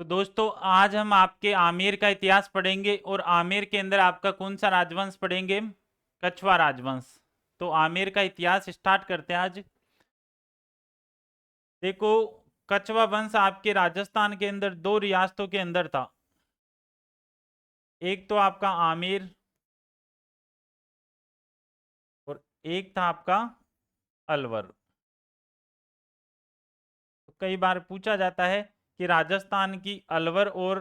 तो दोस्तों आज हम आपके आमेर का इतिहास पढ़ेंगे और आमेर के अंदर आपका कौन सा राजवंश पढ़ेंगे? कछवा राजवंश। तो आमेर का इतिहास स्टार्ट करते हैं आज। देखो, कछवा वंश आपके राजस्थान के अंदर दो रियासतों के अंदर था। एक तो आपका आमेर और एक था आपका अलवर। तो कई बार पूछा जाता है कि राजस्थान की अलवर और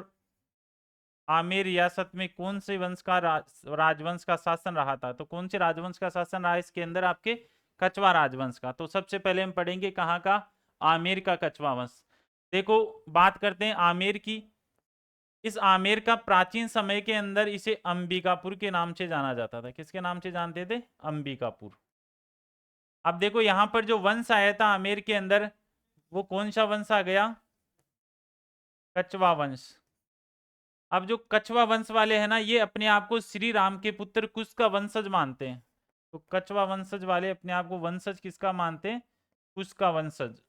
आमेर रियासत में कौन से वंश का राजवंश का शासन रहा था। तो कौन से राजवंश का शासन रहा इसके अंदर? आपके कछवा राजवंश का। तो सबसे पहले हम पढ़ेंगे कहाँ का? आमेर का कछवा वंश। देखो, बात करते हैं आमेर की। इस आमेर का प्राचीन समय के अंदर इसे अंबिकापुर के नाम से जाना जाता था। किसके नाम से जानते थे? अंबिकापुर। अब देखो, यहां पर जो वंश आया था आमेर के अंदर, वो कौन सा वंश आ गया? कछवा वंश। अब जो कछवा वंश वाले हैं ना, ये अपने आप को श्री राम के पुत्र कुश का वंशज मानते हैं। तो कछवा वंशज वाले अपने आप को वंशज किसका मानते हैं? कुश का वंशज।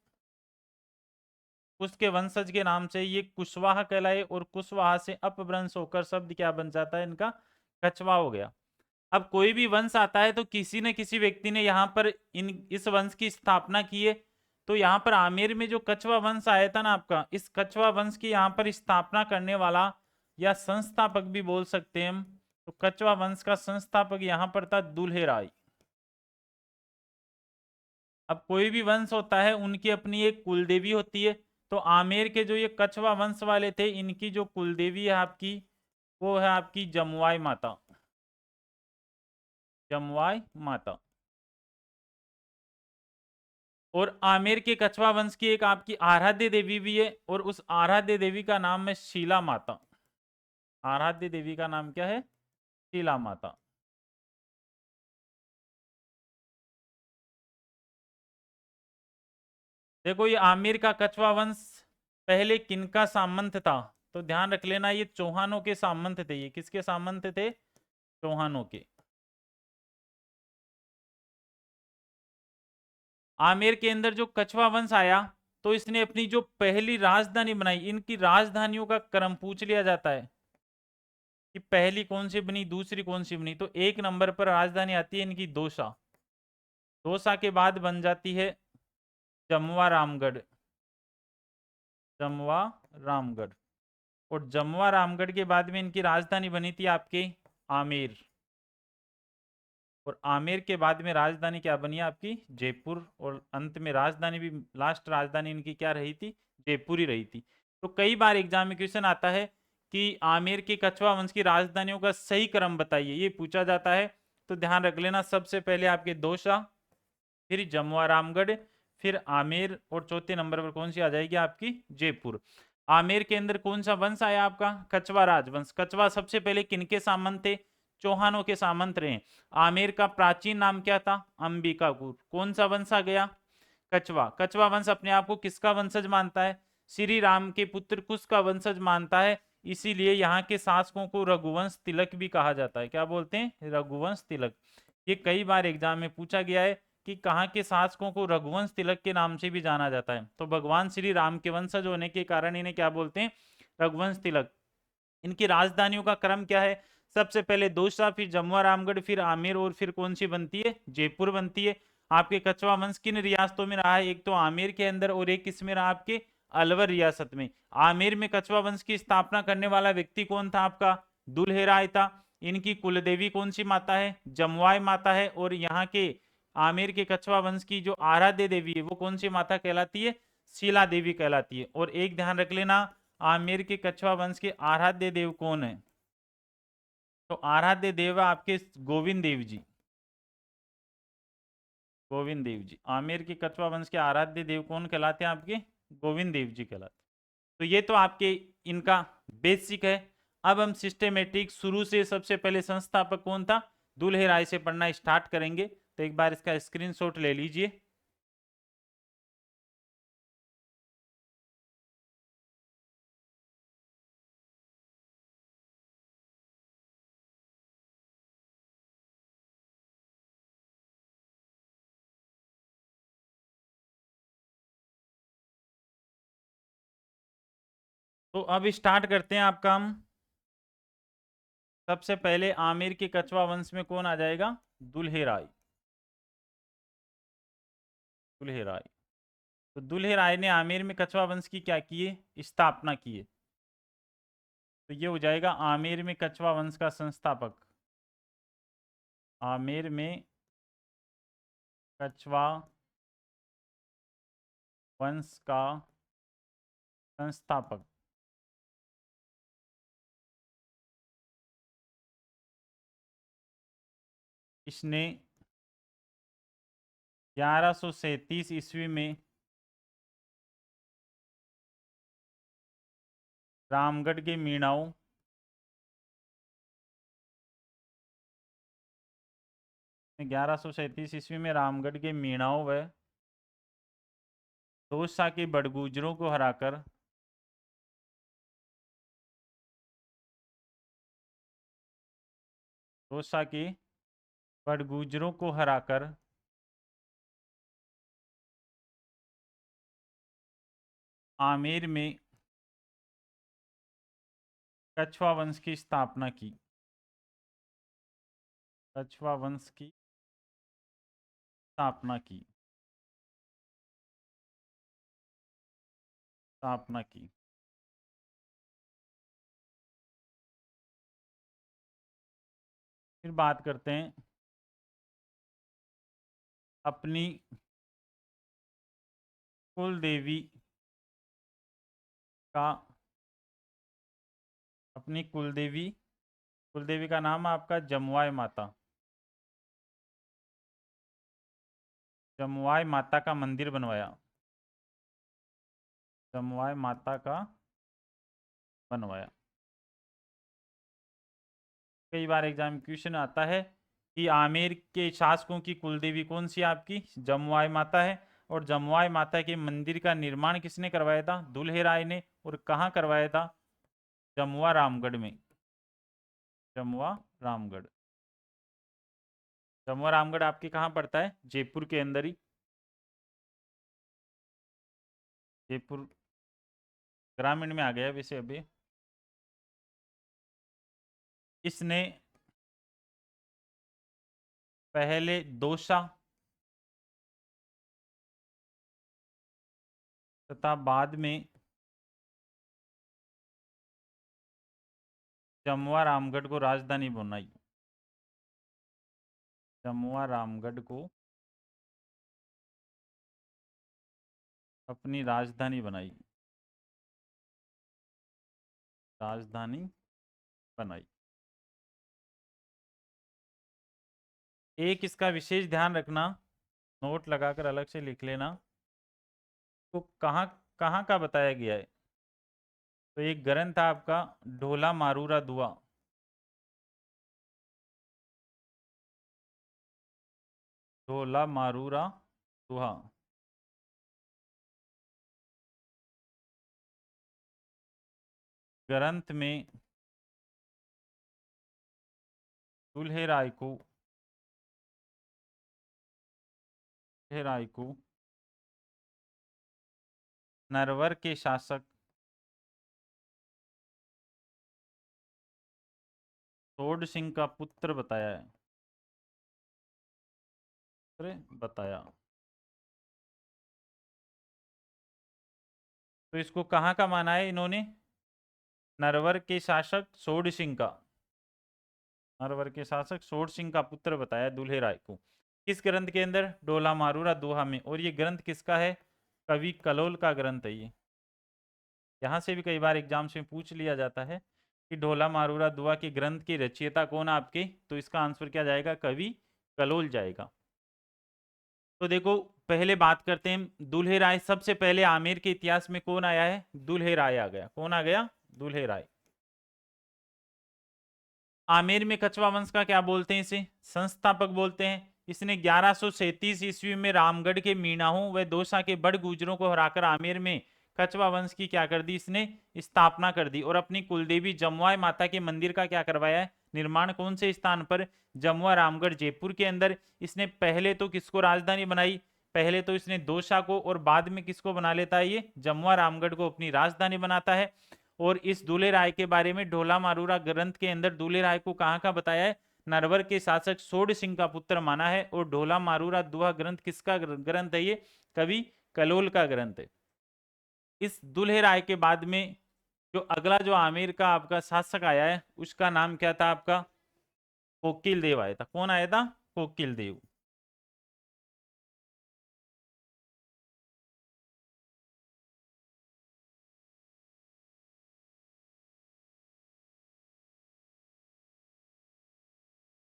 कुश के वंशज के नाम से ये कुशवाहा कहलाए और कुशवाहा से अपभ्रंश होकर शब्द क्या बन जाता है इनका? कछवा हो गया। अब कोई भी वंश आता है तो किसी न किसी व्यक्ति ने यहाँ पर इस वंश की स्थापना की है। तो यहाँ पर आमेर में जो कछवा वंश आया था ना आपका, इस कछवा वंश की यहाँ पर स्थापना करने वाला या संस्थापक भी बोल सकते हैं हम। तो कछवा वंश का संस्थापक यहाँ पर था दुल्हेराय। अब कोई भी वंश होता है उनकी अपनी एक कुलदेवी होती है। तो आमेर के जो ये कछवा वंश वाले थे, इनकी जो कुलदेवी है आपकी, वो है आपकी जमुआई माता। जमुआई माता। और आमेर के कछवा वंश की एक आपकी आराध्य देवी भी है, और उस आराध्य देवी का नाम है शीला माता। आराध्य देवी का नाम क्या है? शीला माता। देखो, ये आमेर का कछवा वंश पहले किनका सामंत था? तो ध्यान रख लेना, ये चौहानों के सामंत थे। ये किसके सामंत थे? चौहानों के। आमेर के अंदर जो कछवा वंश आया, तो इसने अपनी जो पहली राजधानी बनाई, इनकी राजधानियों का क्रम पूछ लिया जाता है कि पहली कौन सी बनी, दूसरी कौन सी बनी। तो एक नंबर पर राजधानी आती है इनकी दौसा। दौसा के बाद बन जाती है जमवा रामगढ़। जमवा रामगढ़। और जमवा रामगढ़ के बाद में इनकी राजधानी बनी थी आपके आमेर। और आमेर के बाद में राजधानी क्या बनी आपकी? जयपुर। और अंत में राजधानी भी, लास्ट राजधानी इनकी क्या रही थी? जयपुर ही रही थी। तो कई बार एग्जाम में क्वेश्चन आता है कि आमेर के कछवा वंश की राजधानियों का सही क्रम बताइए, ये पूछा जाता है। तो ध्यान रख लेना, सबसे पहले आपके दौसा, फिर जमुआ रामगढ़, फिर आमेर, और चौथे नंबर पर कौन सी आ जाएगी आपकी? जयपुर। आमेर के अंदर कौन सा वंश आया आपका? कछवा राजवंश। कछवा सबसे पहले किनके सामंत थे? चौहानों के सामंत रहे। आमेर का प्राचीन नाम क्या था? अंबिकापुर। कौन सा वंश आ गया? कछवा। कछवा वंश अपने आप को किसका वंशज मानता है? श्री राम के पुत्र कुश का वंशज मानता है। इसीलिए यहाँ के शासकों को रघुवंश तिलक भी कहा जाता है। क्या बोलते हैं? रघुवंश तिलक। ये कई बार एग्जाम में पूछा गया है कि कहाँ के शासकों को रघुवंश तिलक के नाम से भी जाना जाता है। तो भगवान श्री राम के वंशज होने के कारण इन्हें क्या बोलते हैं? रघुवंश तिलक। इनकी राजधानियों का क्रम क्या है? सबसे पहले दौसा, फिर जमुआ रामगढ़, फिर आमेर, और फिर कौन सी बनती है? जयपुर बनती है। आपके कछवा वंश किन रियासतों में रहा है? एक तो आमेर के अंदर और एक किसमें रहा? आपके अलवर रियासत में। आमेर में कछवा वंश की स्थापना करने वाला व्यक्ति कौन था? आपका दुल्हेराय था। इनकी कुलदेवी कौन सी माता है? जमुआई माता है। और यहाँ के आमेर के कछवा वंश की जो आराध्य देवी है, वो कौन सी माता कहलाती है? शीला देवी कहलाती है। और एक ध्यान रख लेना, आमेर के कछवा वंश के आराध्य देव कौन है? तो आराध्य देव आपके गोविंद देव जी। गोविंद देव जी। आमेर के कछवा वंश के आराध्य देव कौन कहलाते हैं? आपके गोविंद देव जी कहलाते हैं। तो ये तो आपके इनका बेसिक है। अब हम सिस्टेमेटिक शुरू से सबसे पहले संस्थापक कौन था, दुल्हेराय से पढ़ना स्टार्ट करेंगे। तो एक बार इसका स्क्रीनशॉट ले लीजिए। तो अब स्टार्ट करते हैं आपका हम। सबसे पहले आमिर के कछवा वंश में कौन आ जाएगा? दुल्हे राय। दुल्हे राय। तो दुल्हे राय ने आमेर में कछवा वंश की क्या की है? स्थापना की है। तो ये हो जाएगा आमेर में कछवा वंश का संस्थापक। आमेर में कछवा वंश का संस्थापक। इसने 1137 ईस्वी में रामगढ़ के मीणाओं 1137 ईस्वी में रामगढ़ के मीणाओं व तोसा के बड़गुजरों को हराकर तोसा के बड़गुजरों को हराकर आमेर में कछवा वंश की स्थापना की। कछवा वंश की स्थापना की। स्थापना की। फिर बात करते हैं अपनी कुल देवी का। अपनी कुलदेवी का नाम है आपका जमुआय माता। जमुआय माता का मंदिर बनवाया। जमुआय माता का बनवाया। कई बार एग्जाम क्वेश्चन आता है कि आमेर के शासकों की कुलदेवी कौन सी आपकी? जमुआय माता है। और जमुआय माता के मंदिर का निर्माण किसने करवाया था? दुल्हे राय ने। और कहाँ करवाया था? जमुआ रामगढ़ में। जमुआ रामगढ़। जमुआ रामगढ़ आपके कहाँ पड़ता है? जयपुर के अंदर ही। जयपुर ग्रामीण में आ गया वैसे अभी। इसने पहले दोसा तथा बाद में जमुआ रामगढ़ को राजधानी बनाई। जमुआ रामगढ़ को अपनी राजधानी बनाई। राजधानी बनाई। एक इसका विशेष ध्यान रखना, नोट लगाकर अलग से लिख लेना। तो कहाँ कहाँ का बताया गया है? तो एक ग्रंथ था आपका ढोला मारूरा दुआ। ढोला मारूरा दुहा। ग्रंथ में दुल्हे राय को नरवर के शासक सोड सिंह का पुत्र बताया है। बताया। तो इसको कहाँ का माना है इन्होंने? नरवर के शासक सोड सिंह का। नरवर के शासक सोड सिंह का पुत्र बताया दुल्हे राय को। किस ग्रंथ के अंदर? डोला मारूरा दोहा में। और ये ग्रंथ किसका है? कवि कलोल का ग्रंथ है ये। यहाँ से भी कई बार एग्जाम्स में पूछ लिया जाता है कि ढोला मारूरा दुआ के ग्रंथ की रचयिता कौन आपके? तो इसका आंसर क्या जाएगा? कवि कलोल जाएगा। तो देखो पहले बात करते हैं दुल्हे राय। सबसे पहले आमेर के इतिहास में कौन आया है? दुल्हे राय आ गया। कौन आ गया? दुल्हे राय। आमेर में कछवा वंश का क्या बोलते हैं? इसे संस्थापक बोलते हैं। इसने 1137 ईस्वी में रामगढ़ के मीणाओं व दोसा के बड़ गुजरों को हराकर आमेर में कछवा वंश की क्या कर दी? इसने स्थापना कर दी। और अपनी कुलदेवी जमुआय माता के मंदिर का क्या करवाया है? निर्माण। कौन से स्थान पर? जमुआ रामगढ़ जयपुर के अंदर। इसने पहले तो किसको राजधानी बनाई? पहले तो इसने दोसा को, और बाद में किसको बना लेता है? ये जमुआ रामगढ़ को अपनी राजधानी बनाता है। और इस दूल्हे राय के बारे में ढोला मारूरा ग्रंथ के अंदर दूल्हे राय को कहाँ का बताया है? नरवर के शासक सोड सिंह का पुत्र माना है। और ढोला मारूरा दोहा ग्रंथ किसका ग्रंथ है? ये कवि कलोल का ग्रंथ है। इस दूल्हे राय के बाद में जो अगला जो आमेर का आपका शासक आया है उसका नाम क्या था आपका? कोकिल देव आया था। कौन आया था? कोकिल देव।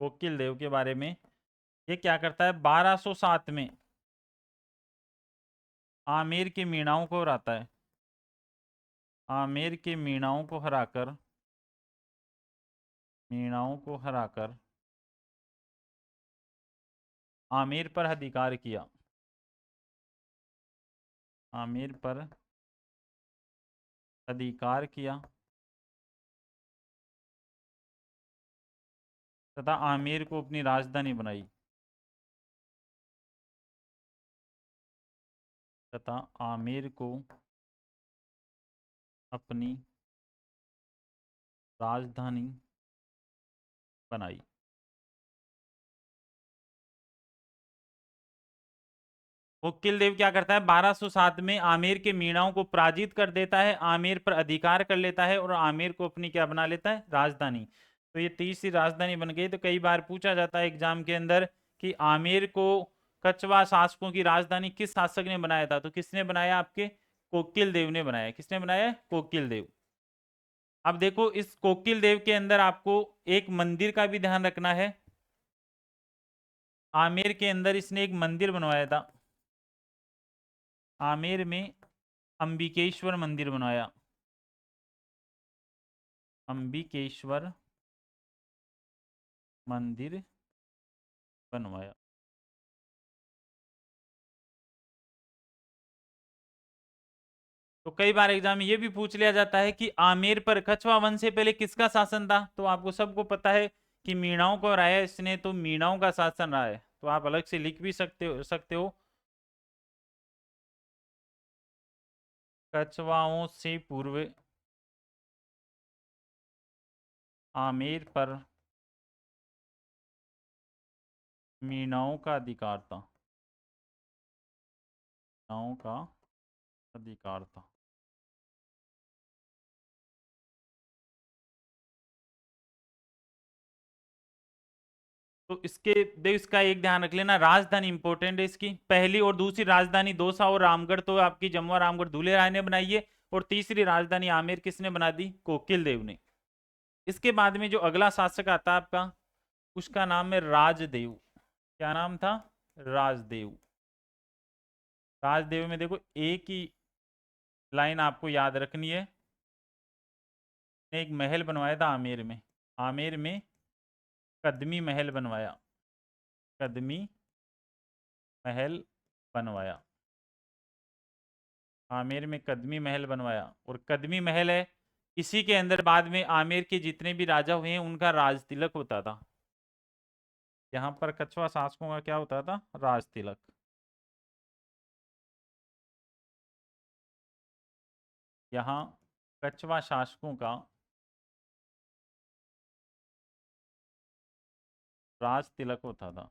कोकिल देव के बारे में, ये क्या करता है? 1207 में आमेर के मीणाओं को हराता है। आमेर के मीणाओं को हराकर आमेर पर अधिकार किया। आमेर पर अधिकार किया तथा आमेर को अपनी राजधानी बनाई। तथा आमेर को अपनी राजधानी बनाई। कोकिल देव क्या करता है? 1207 में आमेर के मीणाओं को पराजित कर देता है, आमेर पर अधिकार कर लेता है और आमेर को अपनी क्या बना लेता है? राजधानी। तो ये तीसरी राजधानी बन गई। तो कई बार पूछा जाता है एग्जाम के अंदर कि आमेर को कछवा शासकों की राजधानी किस शासक ने बनाया था? तो किसने बनाया? आपके कोकिल देव ने बनाया। किसने बनाया? कोकिल देव। अब देखो इस कोकिल देव के अंदर आपको एक मंदिर का भी ध्यान रखना है। आमेर के अंदर इसने एक मंदिर बनवाया था। आमेर में अंबिकेश्वर मंदिर बनवाया। अंबिकेश्वर मंदिर बनवाया। तो कई बार एग्जाम में ये भी पूछ लिया जाता है कि आमेर पर कछवा वंश से पहले किसका शासन था? तो आपको सबको पता है कि मीणाओं को हराया इसने, तो मीणाओं का शासन रहा है। तो आप अलग से लिख भी सकते हो कछवाओं से पूर्व आमेर पर मीणाओं का अधिकार था। मीणाओं का अधिकार था। तो इसका एक ध्यान रख लेना, राजधानी इंपॉर्टेंट है इसकी। पहली और दूसरी राजधानी दौसा और रामगढ़ तो आपकी जमुआ रामगढ़ दूल्हे राय ने बनाई है। और तीसरी राजधानी आमेर किसने बना दी? कोकिल देव ने। इसके बाद में जो अगला शासक आता है आपका, उसका नाम है राजदेव। क्या नाम था? राजदेव। राजदेव में देखो एक ही लाइन आपको याद रखनी है। एक महल बनवाया था आमेर में। आमेर में कदमी महल बनवाया। कदमी महल बनवाया। आमेर में कदमी महल बनवाया। और कदमी महल है, इसी के अंदर बाद में आमेर के जितने भी राजा हुए हैं उनका राज तिलक होता था। यहाँ पर कछवा शासकों का क्या होता था? राज तिलक। यहाँ कछवा शासकों का राज तिलक होता था।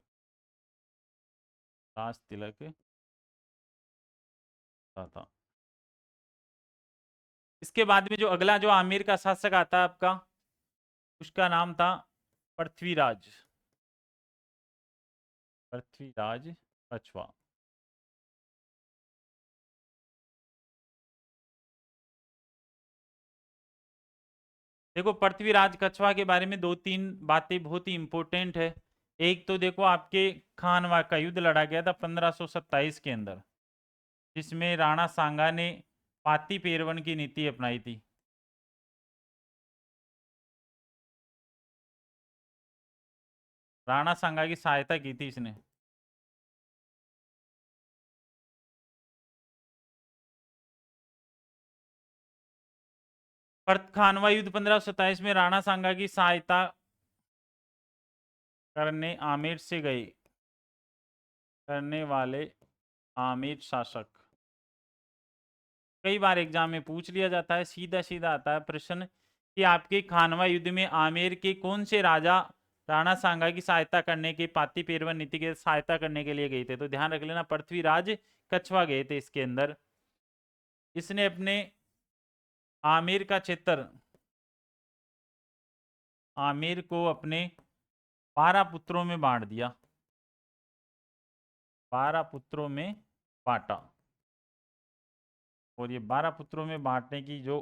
राज तिलक होता था। इसके बाद में जो अगला जो आमेर का शासक आता है आपका, उसका नाम था पृथ्वीराज। पृथ्वीराज कछवा। देखो पृथ्वीराज कछवा के बारे में दो तीन बातें बहुत ही इंपॉर्टेंट है। एक तो देखो आपके खानवा का युद्ध लड़ा गया था 1527 के अंदर, जिसमें राणा सांगा ने पाती पेरवन की नीति अपनाई थी। राणा सांगा की सहायता की थी इसने। पर खानवा युद्ध 1527 में राणा सांगा की सहायता करने आमेर से गए करने वाले आमेर शासक। कई बार एग्जाम में पूछ लिया जाता है, सीधा सीधा आता है प्रश्न कि आपके खानवा युद्ध में आमेर के कौन से राजा राणा सांगा की सहायता करने के पातीपेरवन नीति के सहायता करने के लिए गए थे? तो ध्यान रख लेना, पृथ्वीराज कछवा गए थे इसके अंदर। इसने अपने आमेर का क्षेत्र, आमेर को अपने 12 पुत्रों में बांट दिया, 12 पुत्रों में बांटा। और ये 12 पुत्रों में बांटने की जो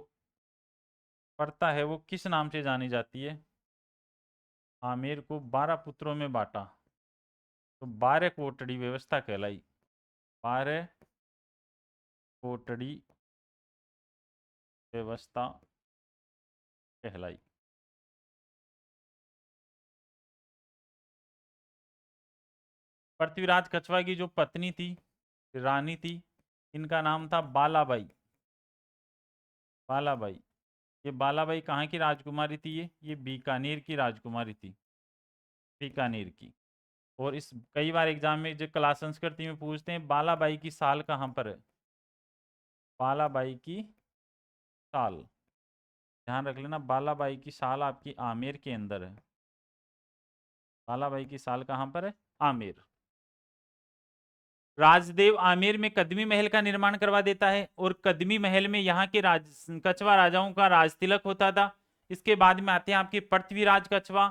प्रथा है वो किस नाम से जानी जाती है? आमेर को 12 पुत्रों में बांटा तो 12 कोटड़ी व्यवस्था कहलाई, 12 कोटड़ी व्यवस्था कहलाई। पृथ्वीराज कछवा की जो पत्नी थी, रानी थी, इनका नाम था बालाबाई। बालाबाई, ये बालाबाई कहाँ की राजकुमारी थी? ये बीकानेर की राजकुमारी थी, बीकानेर की। और इस कई बार एग्जाम में जो कला संस्कृति में पूछते हैं, बालाबाई की साल कहाँ पर है? बालाबाई की साल, ध्यान रख लेना, बालाबाई की साल आपकी आमेर के अंदर है। बालाबाई की साल कहाँ पर है? आमेर। राजदेव आमेर में कदमी महल का निर्माण करवा देता है और कदमी महल में यहाँ के कछवा राजाओं का राज तिलक होता था। इसके बाद में आते हैं आपके पृथ्वीराज कछवा।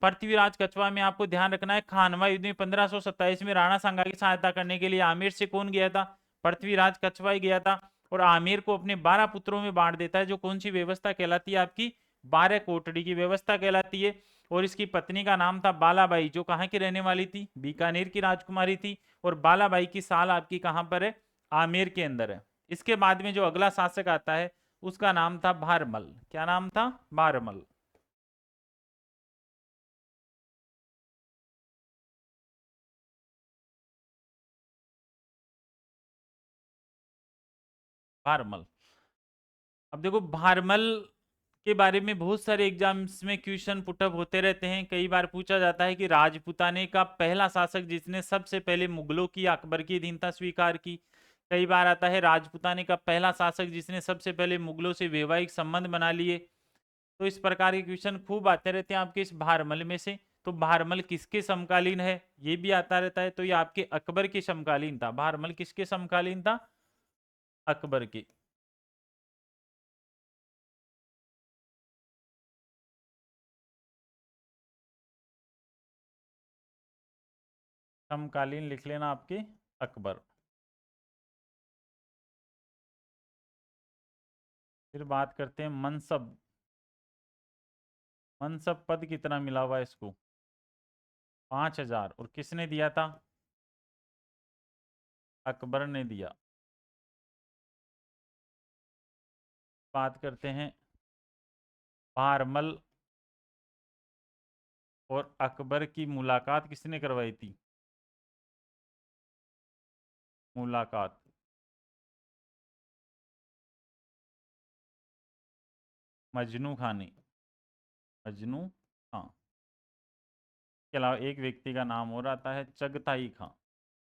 पृथ्वीराज कछवा में आपको ध्यान रखना है, खानवा युद्ध में 1527 में राणा सांगा की सहायता करने के लिए आमेर से कौन गया था? पृथ्वीराज कछवा ही गया था। और आमेर को अपने 12 पुत्रों में बांट देता है, जो कौन सी व्यवस्था कहलाती है? आपकी 12 कोटड़ी की व्यवस्था कहलाती है। और इसकी पत्नी का नाम था बालाबाई, जो कहाँ की रहने वाली थी? बीकानेर की राजकुमारी थी। और बालाबाई की साल आपकी कहां पर है? आमेर के अंदर है। इसके बाद में जो अगला शासक आता है उसका नाम था भारमल। क्या नाम था? भारमल। भारमल। अब देखो, भारमल के बारे में बहुत सारे एग्जाम्स में क्वेश्चन पुटअप होते रहते हैं। कई बार पूछा जाता है कि राजपुताने का पहला शासक जिसने सबसे पहले मुगलों की, अकबर की अधीनता स्वीकार की। कई बार आता है राजपुताने का पहला शासक जिसने सबसे पहले मुगलों से वैवाहिक संबंध बना लिए। तो इस प्रकार के क्वेश्चन खूब आते रहते हैं आपके इस भारमल में से। तो भारमल किसके समकालीन है, ये भी आता रहता है। तो ये आपके अकबर के समकालीन था। भारमल किसके समकालीन था? अकबर के। समकालीन लिख लेना आपके अकबर। फिर बात करते हैं मनसब। मनसब पद कितना मिला हुआ है इसको? 5000। और किसने दिया था? अकबर ने दिया। बात करते हैं भारमल और अकबर की मुलाकात किसने करवाई थी? मुलाकात मजनू खां ने। मजनू खां के अलावा एक व्यक्ति का नाम और आता है चगताई खां।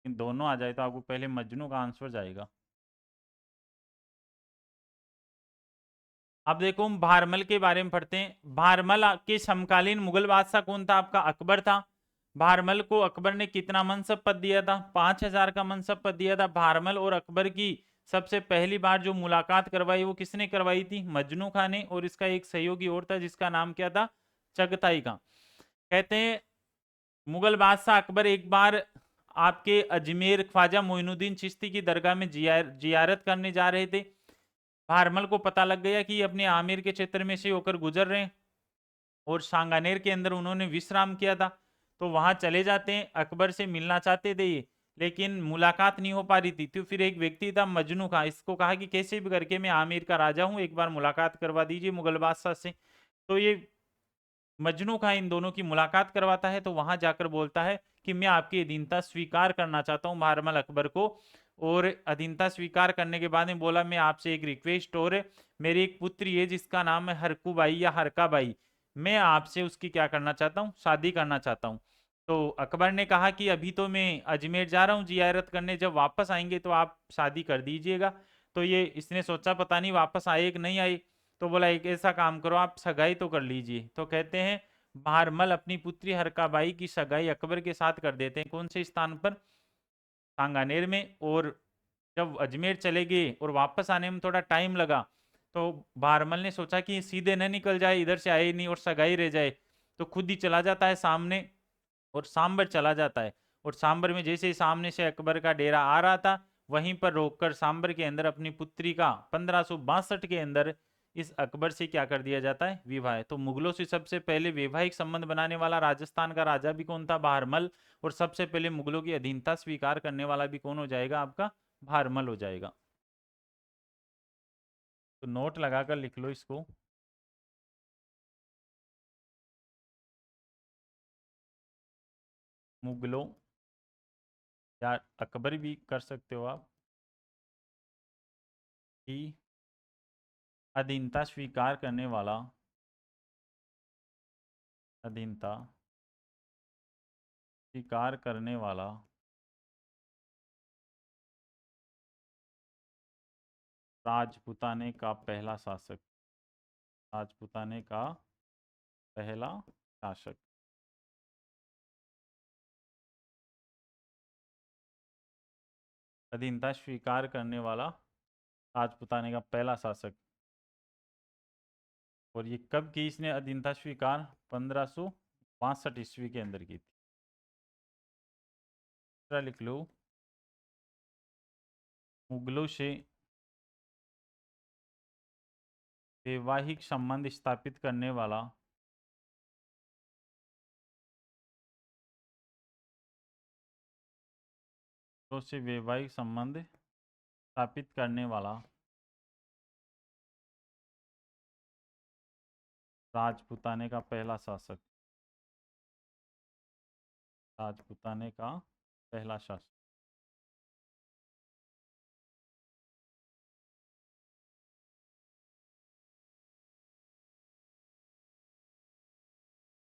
इन दोनों आ जाए तो आपको पहले मजनू का आंसर जाएगा। अब देखो, हम भारमल के बारे में पढ़ते हैं। भारमल के समकालीन मुगल बादशाह कौन था? आपका अकबर था। भारमल को अकबर ने कितना मनसब पद दिया था? 5000 का मनसब पद दिया था। भारमल और अकबर की सबसे पहली बार जो मुलाकात करवाई वो किसने करवाई थी? मजनू खां ने। और इसका एक सहयोगी और था जिसका नाम क्या था? चगताई खां। कहते हैं मुगल बादशाह अकबर एक बार आपके अजमेर ख्वाजा मोइनुद्दीन चिश्ती की दरगाह में जियारत करने जा रहे थे। भारमल को पता लग गया कि अपने आमिर के क्षेत्र में से होकर गुजर रहे हैं और सांगानेर के अंदर उन्होंने विश्राम किया था। तो वहां चले जाते हैं, अकबर से मिलना चाहते थे ये, लेकिन मुलाकात नहीं हो पा रही थी। तो फिर एक व्यक्ति था मजनू खां, इसको कहा कि कैसे भी करके मैं आमिर का राजा हूं, एक बार मुलाकात करवा दीजिए मुगल बादशाह से। तो ये मजनू खां इन दोनों की मुलाकात करवाता है। तो वहां जाकर बोलता है कि मैं आपकी अधीनता स्वीकार करना चाहता हूं, भारमल अकबर को। और अधीनता स्वीकार करने के बाद में बोला, मैं आपसे एक रिक्वेस्ट और है, मेरी एक पुत्री है जिसका नाम है हरकूबाई या हरकाबाई, मैं आपसे उसकी क्या करना चाहता हूँ? शादी करना चाहता हूँ। तो अकबर ने कहा कि अभी तो मैं अजमेर जा रहा हूँ जियारत करने, जब वापस आएंगे तो आप शादी कर दीजिएगा। तो ये इसने सोचा पता नहीं वापस आए कि नहीं आई, तो बोला एक ऐसा काम करो आप सगाई तो कर लीजिए। तो कहते हैं भारमल अपनी पुत्री हरकाबाई की सगाई अकबर के साथ कर देते हैं। कौन से स्थान पर? सांगानेर में। और जब अजमेर चले गए और वापस आने में थोड़ा टाइम लगा, तो भारमल ने सोचा कि सीधे न निकल जाए, इधर से आए नहीं और सगाई रह जाए, तो खुद ही चला जाता है सामने और सांबर चला जाता है। और सांबर में जैसे ही सामने से अकबर का डेरा आ रहा था, वहीं पर रोककर सांबर के अंदर अपनी पुत्री का 1562 के अंदर इस अकबर से क्या कर दिया जाता है? विवाह। तो मुगलों से सबसे पहले वैवाहिक संबंध बनाने वाला राजस्थान का राजा भी कौन था? भारमल। और सबसे पहले मुगलों की अधीनता स्वीकार करने वाला भी कौन हो जाएगा? आपका भारमल हो जाएगा। तो नोट लगाकर लिख लो इसको। मुगलों, या अकबर भी कर सकते हो आप, की अधीनता स्वीकार करने वाला, अधीनता स्वीकार करने वाला राजपुताने का पहला शासक, राजपुताने का पहला शासक। अधीनता स्वीकार करने वाला राजपुताने का पहला शासक। और ये कब की इसने अधीनता स्वीकार? 1562 ईस्वी के अंदर की थी। लिख लो, मुगलों से वैवाहिक संबंध स्थापित करने वाला, तो से वैवाहिक संबंध स्थापित करने वाला राजपुताने का पहला शासक, राजपुताने का पहला शासक।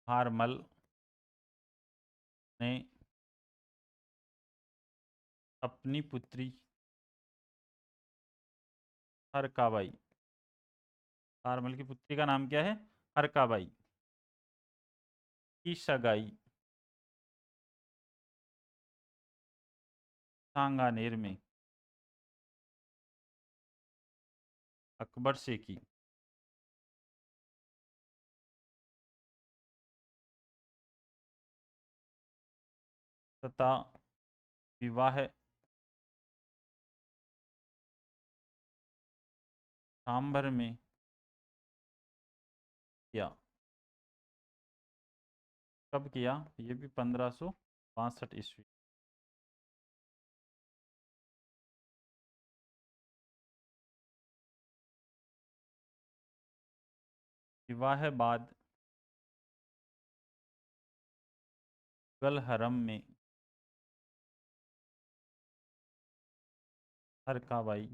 भारमल ने अपनी पुत्री हरकाबाई, भारमल की पुत्री का नाम क्या है? हरकाबाई, की सगाई सांगानेर में अकबर से की। तथा विवाह सांभर में किया। कब किया? ये भी 1562 ईस्वी। विवाह बाद मुगल हरम में हरकाबाई।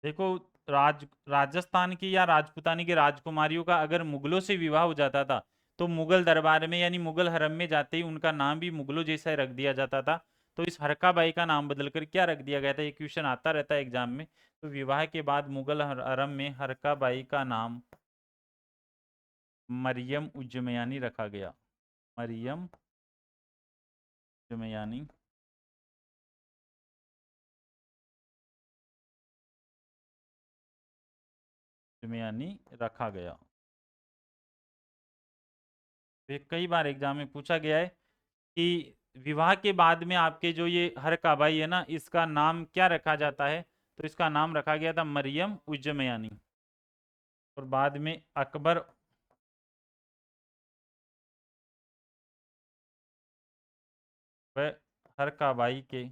देखो, राजस्थान की या राजपुतानी की राजकुमारियों का अगर मुगलों से विवाह हो जाता था, तो मुगल दरबार में यानी मुगल हरम में जाते ही उनका नाम भी मुगलों जैसा ही रख दिया जाता था। तो इस हरकाबाई का नाम बदलकर क्या रख दिया गया था? ये क्वेश्चन आता रहता है एग्जाम में। तो विवाह के बाद मुगल हरम में हरकाबाई का नाम मरियम उज्जमयानी रखा गया। मरियम उज्जमयानी उज्जमयानी रखा गया। तो ये कई बार एग्जाम में पूछा गया है कि विवाह के बाद में आपके जो ये हरकाबाई है ना, इसका नाम क्या रखा जाता है? तो इसका नाम रखा गया था मरियम उज्जमयानी। और बाद में अकबर व हरकाबाई के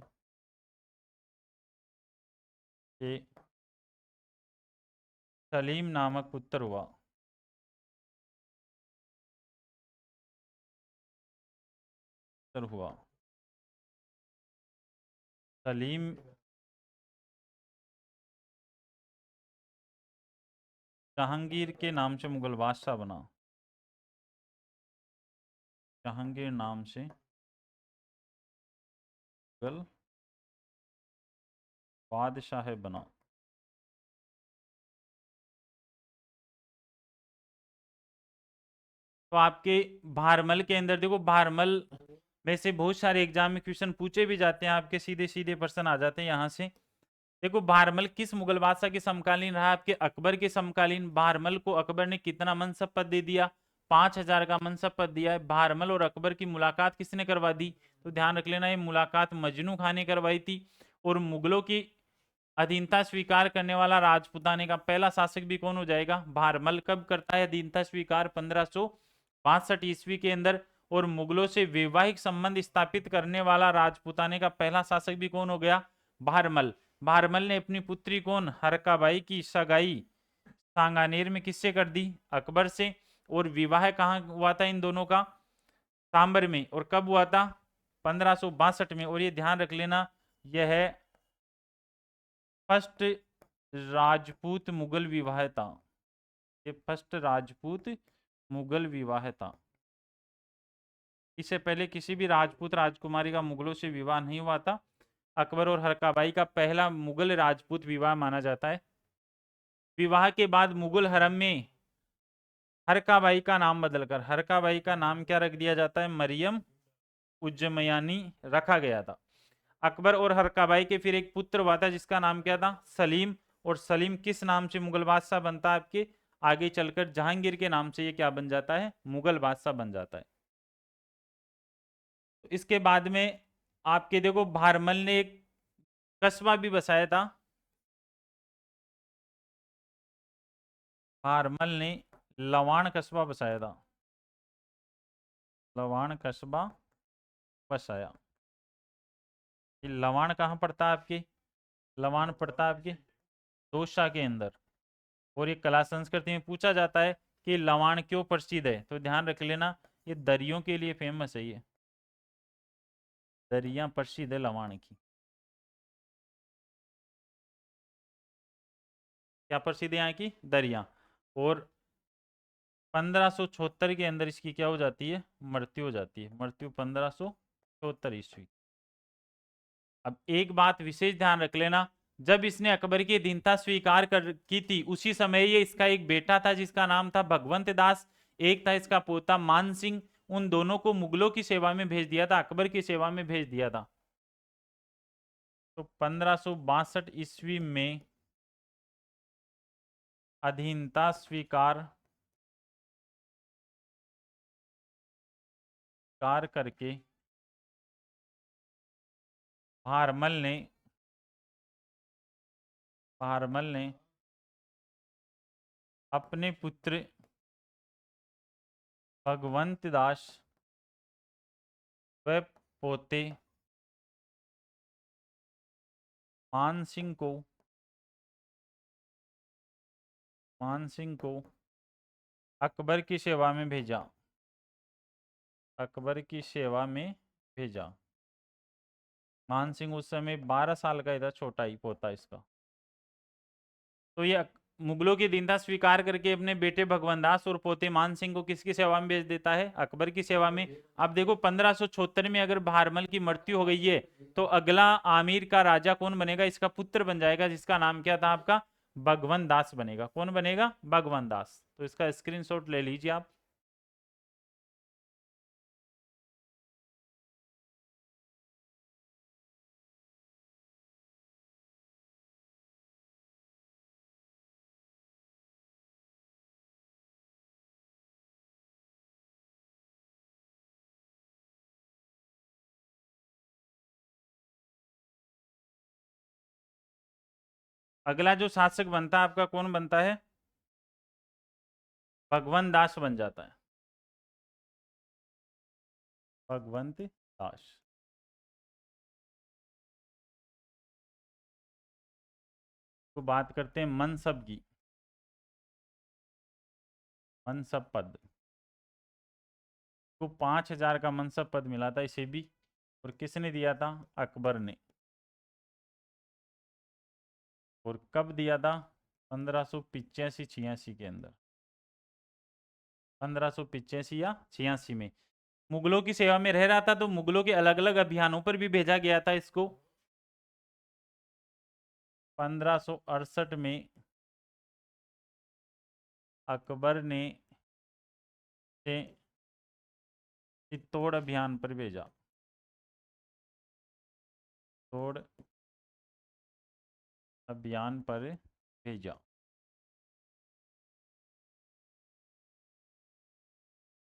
सलीम नामक पुत्र हुआ। पुत्र हुआ सलीम। जहांगीर के नाम से मुगल बादशाह बना। जहांगीर नाम से मुगल बादशाह बना। तो आपके भारमल के अंदर देखो, भारमल में से बहुत सारे एग्जाम में क्वेश्चन पूछे भी जाते हैं, आपके सीधे सीधे प्रश्न आ जाते हैं यहाँ से। देखो भारमल किस मुगल बादशाह के समकालीन रहा? आपके अकबर के समकालीन। भारमल को अकबर ने कितना मनसब पद दे दिया? 5,000 का मनसब पद दिया है। भारमल और अकबर की मुलाकात किसने करवा दी? तो ध्यान रख लेना, ये मुलाकात मजनू खां ने करवाई थी। और मुगलों की अधीनता स्वीकार करने वाला राजपुताने का पहला शासक भी कौन हो जाएगा? भारमल। कब करता है अधीनता स्वीकार? 1562 ईस्वी के अंदर। और मुगलों से वैवाहिक संबंध स्थापित करने वाला राजपुताने का पहला शासक भी कौन हो गया? भारमल। भारमल ने अपनी पुत्री कौन, हरकाबाई की सगाई सांगानेर में किससे कर दी? अकबर से। और विवाह कहाँ हुआ था इन दोनों का? सांबर में। और कब हुआ था? 1562 में। और ये ध्यान रख लेना, यह है फर्स्ट राजपूत मुगल विवाह था। ये फर्स्ट राजपूत मुगल विवाह था। इससे पहले किसी भी राजपूत राजकुमारी का मुगलों से विवाह नहीं हुआ था। अकबर और हरकाबाई का पहला मुगल राजपूत विवाह माना जाता है। विवाह के बाद मुगल हरम में हरकाबाई का नाम बदलकर हरकाबाई का नाम क्या रख दिया जाता है? मरियम उज्जमयानी रखा गया था। अकबर और हरकाबाई के फिर एक पुत्र हुआ था जिसका नाम क्या था? सलीम। और सलीम किस नाम से मुगल बादशाह बनता है आपके? आगे चलकर जहांगीर के नाम से ये क्या बन जाता है? मुगल बादशाह बन जाता है। तो इसके बाद में आपके देखो भारमल ने एक कस्बा भी बसाया था। भारमल ने लवाण कस्बा बसाया था। लवाण कस्बा बसाया। ये लवाण कहाँ पड़ता है आपके? लवाण पड़ता है आपके दौसा के अंदर। और ये कला संस्कृति में पूछा जाता है कि लवाण क्यों प्रसिद्ध है, तो ध्यान रख लेना, ये दरियों के लिए फेमस है। ये दरिया प्रसिद्ध है लवाण की। क्या प्रसिद्ध है यहाँ की? दरिया। और 1574 के अंदर इसकी क्या हो जाती है? मृत्यु हो जाती है। मृत्यु 1574 ईस्वी। अब एक बात विशेष ध्यान रख लेना, जब इसने अकबर की अधीनता स्वीकार कर की थी उसी समय ये इसका एक बेटा था जिसका नाम था भगवंत दास, एक था इसका पोता मान सिंह। उन दोनों को मुगलों की सेवा में भेज दिया था, अकबर की सेवा में भेज दिया था। तो 1562 ईस्वी में अधीनता स्वीकार कार करके भारमल ने भारमल ने अपने पुत्र भगवंत दास व पोते मान सिंह को अकबर की सेवा में भेजा। अकबर की सेवा में भेजा। मान सिंह उस समय 12 साल का ही था, छोटा ही पोता इसका। तो ये मुगलों की दीनता स्वीकार करके अपने बेटे भगवंत और पोते मान सिंह को किसकी सेवा में भेज देता है? अकबर की सेवा में। अब देखो 1576 में अगर भारमल की मृत्यु हो गई है तो अगला आमिर का राजा कौन बनेगा? इसका पुत्र बन जाएगा जिसका नाम क्या था आपका? भगवंत दास बनेगा। कौन बनेगा? भगवंत दास। तो इसका स्क्रीनशॉट ले लीजिए आप। अगला जो शासक बनता है आपका कौन बनता है? भगवंत दास बन जाता है। भगवंत दास। तो बात करते हैं मनसब की। मनसब पद को 5,000 का मनसब पद मिला था इसे भी। और किसने दिया था? अकबर ने। और कब दिया था? 1585-86 के अंदर। 1585 या 86 में मुगलों की सेवा में रह रहा था तो मुगलों के अलग अलग अभियानों पर भी भेजा गया था इसको। 1568 में अकबर ने से चित्तौड़ अभियान पर भेजा। चित्तौड़ अभियान पर भेजा।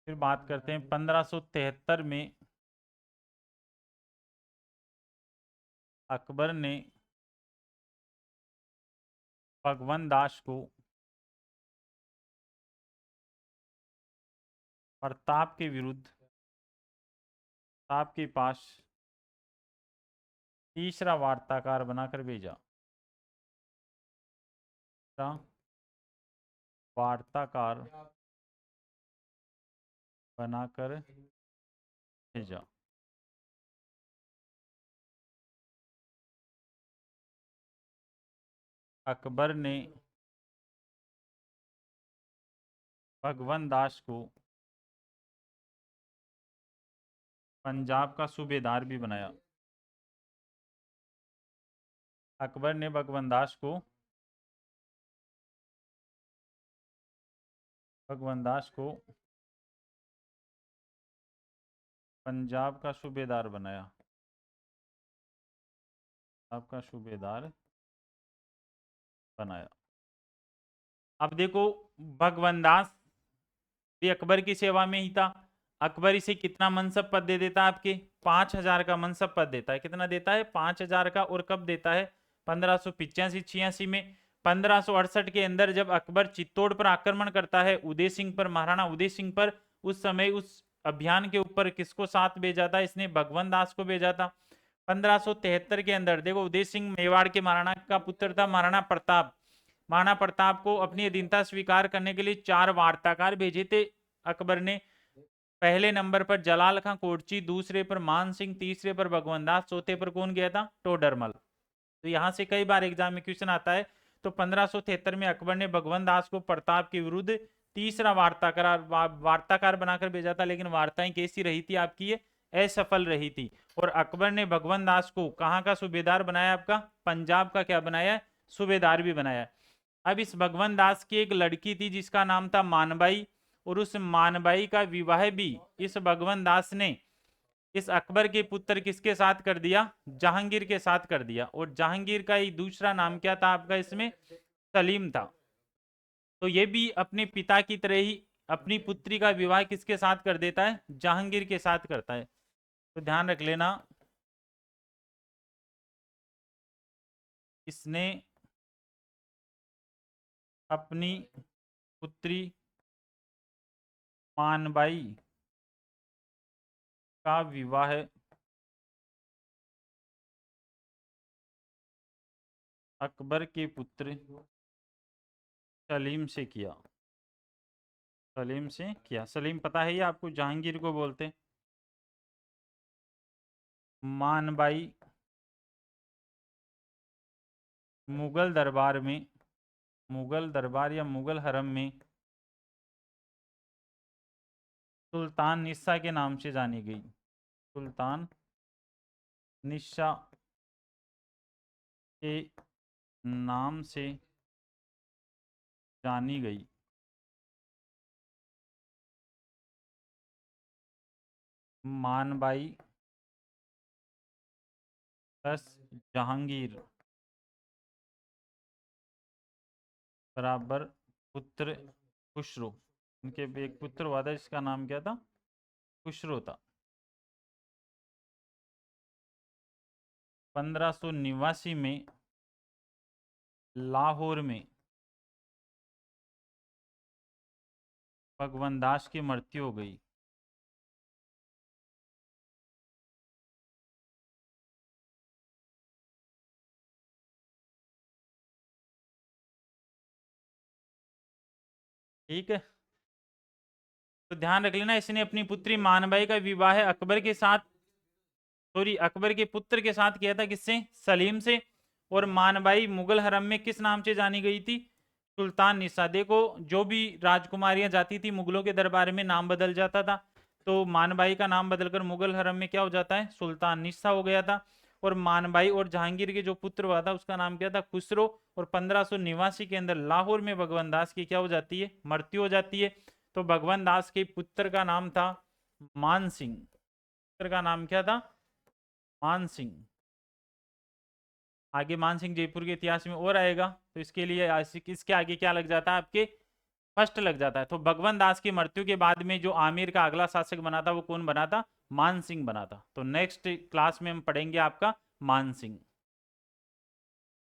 फिर बात करते हैं 1573 में अकबर ने भगवंत दास को प्रताप के विरुद्ध प्रताप के पास तीसरा वार्ताकार बनाकर भेजा। वार्ताकार बनाकर भेजा। अकबर ने भगवंत दास को पंजाब का सूबेदार भी बनाया। अकबर ने भगवंत दास को पंजाब का सूबेदार बनाया। आपका सूबेदार बनाया। अब देखो भगवंत दास भी अकबर की सेवा में ही था। अकबर इसे कितना मनसब पद दे देता है? आपके 5000 का मनसब पद देता है। कितना देता है? 5000 का। और कब देता है? 1585-86 में। 1568 के अंदर जब अकबर चित्तौड़ पर आक्रमण करता है, उदय सिंह पर, महाराणा उदय सिंह पर, उस समय उस अभियान के ऊपर किसको साथ भेजा था? इसने भगवंत दास को भेजा था। 1573 के अंदर देखो, उदय सिंह मेवाड़ के महाराणा का पुत्र था, महाराणा प्रताप। महाराणा प्रताप को अपनी अधीनता स्वीकार करने के लिए 4 वार्ताकार भेजे थे अकबर ने। पहले नंबर पर जलाल खां कोटची, दूसरे पर मान सिंह, तीसरे पर भगवंत दास, चौथे पर कौन गया था? टोडरमल। तो यहां से कई बार एग्जाम में क्वेश्चन आता है। तो 1573 में अकबर ने भगवंत दास को प्रताप के विरुद्ध तीसरा वार्ताकार बनाकर भेजा था। लेकिन वार्ताएं कैसी रही थी आपकी? ये असफल रही थी। और अकबर ने भगवंत दास को कहाँ का सूबेदार बनाया? आपका पंजाब का क्या बनाया? सूबेदार भी बनाया। अब इस भगवंत दास की एक लड़की थी जिसका नाम था मानबाई, और उस मानबाई का विवाह भी इस भगवंत दास ने इस अकबर के पुत्र किसके साथ कर दिया? जहांगीर के साथ कर दिया। और जहांगीर का ही दूसरा नाम क्या था आपका? इसमें सलीम था। तो ये भी अपने पिता की तरह ही अपनी पुत्री का विवाह किसके साथ कर देता है? जहांगीर के साथ करता है। तो ध्यान रख लेना, इसने अपनी पुत्री मानबाई का विवाह अकबर के पुत्र सलीम से किया। सलीम से किया। सलीम पता है ये आपको? जहांगीर को बोलते। मानबाई मुगल दरबार में, मुगल दरबार या मुगल हरम में सुल्तान निस्सा के नाम से जानी गई। सुल्तान निस्सा के नाम से जानी गई। मानबाई प्लस जहांगीर बराबर पुत्र खुसरो। उनके एक पुत्र हुआ था जिसका नाम क्या था? खुसरो था। 1589 में लाहौर में भगवंत दास की मृत्यु हो गई। ठीक है, तो ध्यान रख लेना, इसने अपनी पुत्री मानबाई का विवाह अकबर के साथ, सॉरी अकबर के पुत्र के साथ किया था। किससे? सलीम से। और मानबाई मुगल हरम में किस नाम से जानी गई थी? सुल्तान निसा। देखो जो भी राजकुमारियां जाती थी मुगलों के दरबार में नाम बदल जाता था। तो मानबाई का नाम बदलकर मुगल हरम में क्या हो जाता है? सुल्तान निसा हो गया था। और मानबाई और जहांगीर के जो पुत्र हुआ था उसका नाम क्या था, खुसरो। और 1589 के अंदर लाहौर में भगवान दास की क्या हो जाती है, मृत्यु हो जाती है। तो भगवान दास के पुत्र का नाम था मान सिंह। पुत्र का नाम क्या था, मान सिंह। आगे मान सिंह जयपुर के इतिहास में और आएगा, तो इसके लिए इसके आगे क्या लग जाता है आपके, फर्स्ट लग जाता है। तो भगवान दास की मृत्यु के बाद में जो आमेर का अगला शासक बना था वो कौन बना था, मान सिंह बना था। तो नेक्स्ट क्लास में हम पढ़ेंगे आपका मान सिंह।